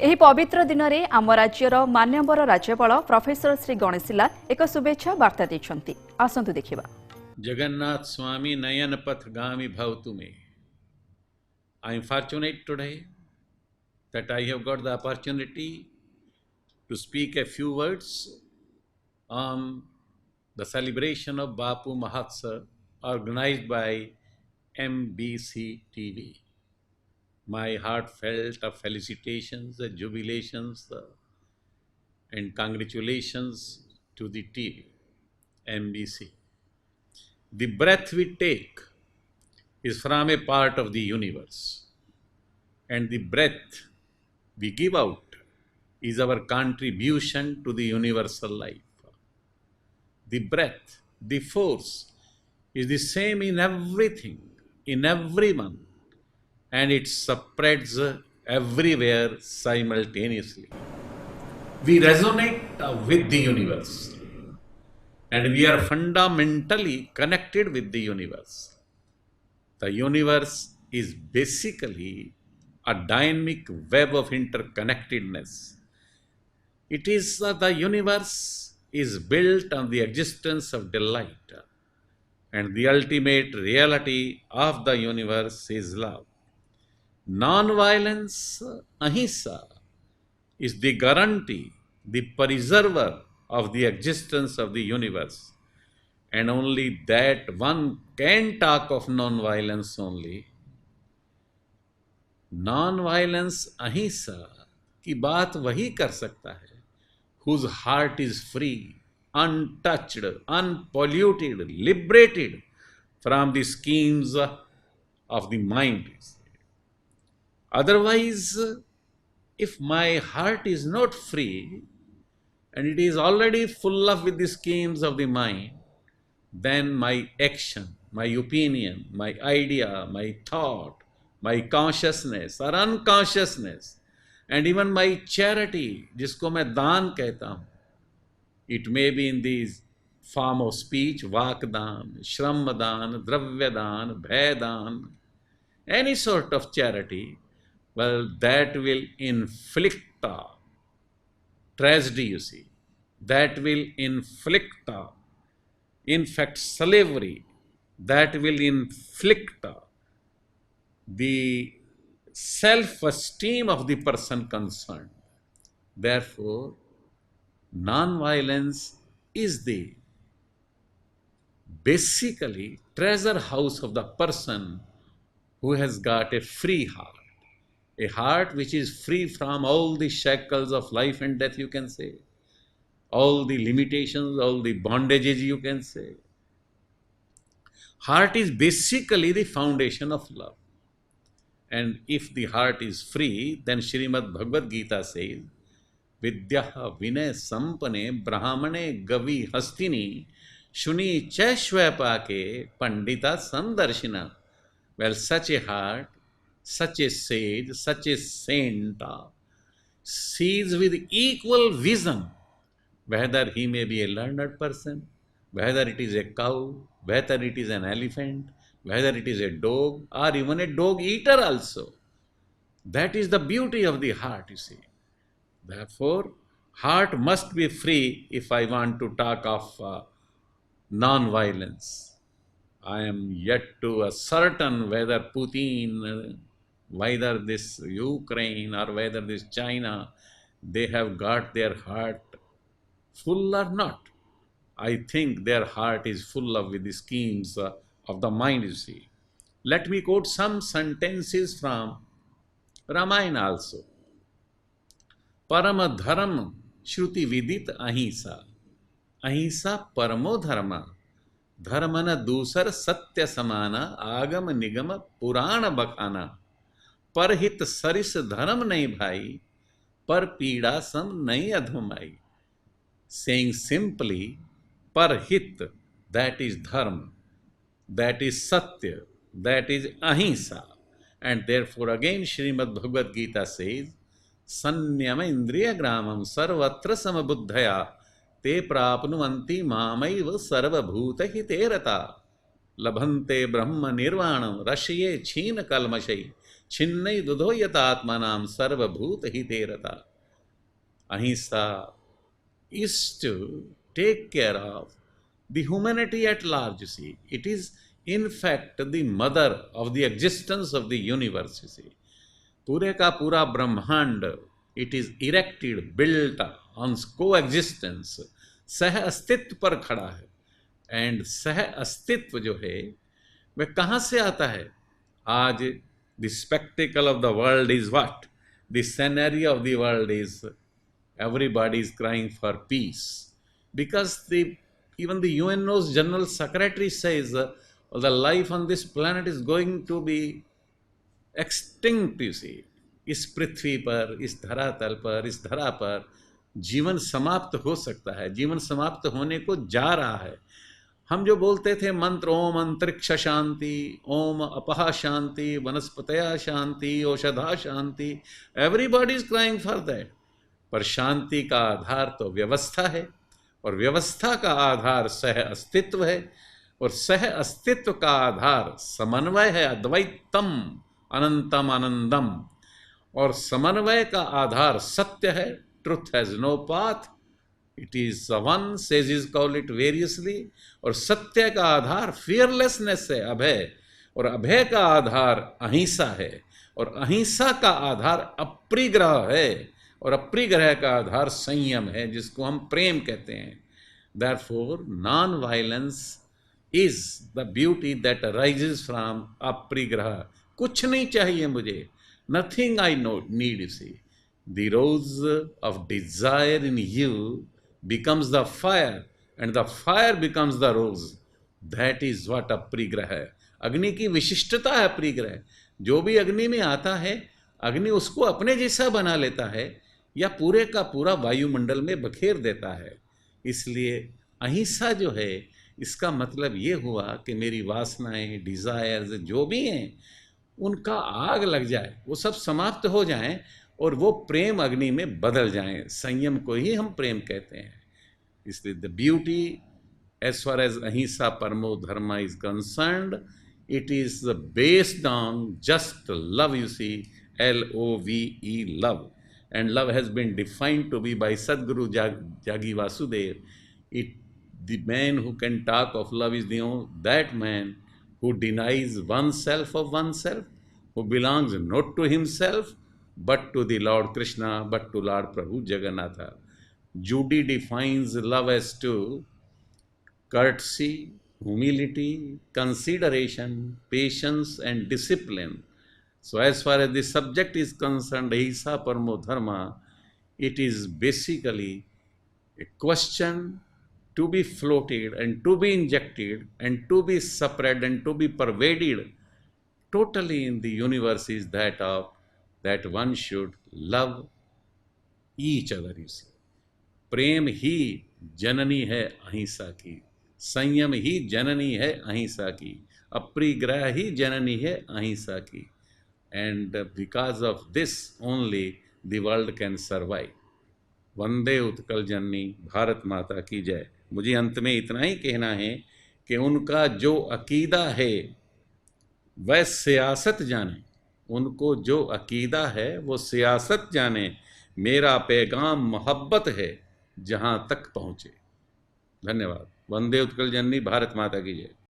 एही पवित्र दिन में आम राज्यर मान्यवर राज्यपाल प्रोफेसर श्री गणेशी लाल एक शुभेच्छा वार्ता देइछन्ति। आसंतु देखिबा। जगन्नाथ स्वामी नयन पथ गामी भवतु मे। I am fortunate today that I have got the opportunity to speak a few words on the celebration of Bapu Mahotsav organized by MBC TV. My heartfelt felicitations, jubilations, and congratulations to the TV, MBC. The breath we take is from a part of the universe, and the breath we give out is our contribution to the universal life. The breath, the force, is the same in everything, in everyone, and it spreads everywhere simultaneously. We resonate with the universe, and we are fundamentally connected with the universe. The universe is basically a dynamic web of interconnectedness. It is the universe is built on the existence of delight, and the ultimate reality of the universe is love. Non-violence, ahimsa, is the guarantee, the preserver of the existence of the universe. And only that one can talk of non-violence only. Non-violence, ahimsa की बात वही कर सकता है whose heart is free, untouched, unpolluted, liberated from the schemes of the mind. Otherwise, if my heart is not free and it is already full of with the schemes of the mind, then my action, my opinion, my idea, my thought, my consciousness or unconsciousness, and even my charity, जिसको मैं दान कहता हूँ, it may be in the form of speech, वाकदान, श्रमदान, द्रव्यदान, भयदान, any sort of charity, well, that will inflict tragedy, you see. That will inflict, in fact, slavery. That will inflict the self-esteem of the person concerned. Therefore, non-violence is the basically treasure house of the person who has got a free heart. A heart which is free from all the shackles of life and death, you can say. All the limitations, all the bondages, you can say. Heart is basically the foundation of love. And if the heart is free, then Srimad Bhagavad Gita says, Vidyaha vinay sampane brahmane gavi hastini shuni chashvapake pandita samdarshina. Well, such a heart, such a sage, such a saint sees with equal vision whether he may be a learned person, whether it is a cow, whether it is an elephant, whether it is a dog, or even a dog eater also. That is the beauty of the heart, you see. Therefore, heart must be free if I want to talk of non-violence. I am yet to ascertain whether Putin, whether this Ukraine or whether this China, they have got their heart full or not. I think their heart is full of with the schemes of the mind, you see. Let me quote some sentences from Ramayana also. Parama dharam shruti vidit ahimsa. Ahimsa paramo dharma. Dharmana dusar satya samana agam nigama purana bakana. Parhit saris dharam nahi bhai. Par pida sam nahi adhumai. Saying simply, parhit, that is dharma, that is satya, that is ahimsa. And therefore again Srimad Bhagavad Gita says, Sanyama indriya gramam sarvatra samabuddhaya te prapnuvanti mamaiva sarva bhuta hiterata labhante brahma nirvanam rashye china kalmashai छिन्नै दुधोयतात्मनां सर्वभूत हिते रता. Ahimsa is to take care of the humanity at large, you see. It is in fact the mother of the existence of the universe, you see. पूरे का पूरा ब्रह्मांड, it is erected, built on coexistence, सह अस्तित्व पर खड़ा है. And सह अस्तित्व जो है वह कहाँ से आता है? आज the spectacle of the world is what? The scenario of the world is everybody is crying for peace, because even the UNO's General Secretary says the life on this planet is going to be extinct, you see. इस पृथ्वी पर, इस धरातल पर, इस धरा पर जीवन समाप्त हो सकता है, जीवन समाप्त होने को जा रहा है. हम जो बोलते थे मंत्र, ओम अंतरिक्ष शांति, ओम अपहा शांति, वनस्पतया शांति, औषधा शांति, everybody is crying for that. पर शांति का आधार तो व्यवस्था है, और व्यवस्था का आधार सह अस्तित्व है, और सह अस्तित्व का आधार समन्वय है. अद्वैतम अनंतम आनंदम. और समन्वय का आधार सत्य है. Truth has no path, it is one, sages call it variously. और सत्य का आधार फियरलेसनेस है, अभय. और अभय का आधार अहिंसा है, और अहिंसा का आधार अप्रिग्रह है, और अप्रिग्रह का आधार संयम है, जिसको हम प्रेम कहते हैं. Therefore, non-violence is the beauty that arises from aprigraha. कुछ नहीं चाहिए मुझे. Nothing I need, you see. The rose of desire in you becomes the fire, and the fire becomes the rose. That is what aprigraha है. अग्नि की विशिष्टता है अप्रिग्रह. जो भी अग्नि में आता है, अग्नि उसको अपने जैसा बना लेता है, या पूरे का पूरा वायुमंडल में बखेर देता है. इसलिए अहिंसा जो है, इसका मतलब ये हुआ कि मेरी वासनाएं, डिज़ायर्स जो भी हैं, उनका आग लग जाए, वो सब समाप्त हो जाएं, और वो प्रेम अग्नि में बदल जाएं. संयम को ही हम प्रेम कहते हैं. इसलिए the beauty as far as ahimsa paramo dharma is concerned, it is based on just love, you see. LOVE, love. And love has been defined to be by Sadguru Jagi Vasudev. The man who can talk of love is that man who denies oneself of oneself, who belongs not to himself, but to the Lord Krishna, but to Lord Prabhu Jagannatha. Judy defines love as to courtesy, humility, consideration, patience, and discipline. So as far as the subject is concerned, Ahimsa Paramo Dharma, it is basically a question to be floated and to be injected and to be spread and to be pervaded totally in the universe, is that one should love each other, you see. प्रेम ही जननी है अहिंसा की, संयम ही जननी है अहिंसा की, अप्रिग्रह ही जननी है अहिंसा की. And because of this only the world can survive. वंदे उत्कल जननी, भारत माता की जय. मुझे अंत में इतना ही कहना है कि उनका जो अकीदा है वह सियासत जाने. उनको जो अकीदा है वो सियासत जाने. मेरा पैगाम मोहब्बत है, जहाँ तक पहुँचे. धन्यवाद. वंदे उत्कल जननी, भारत माता की जय.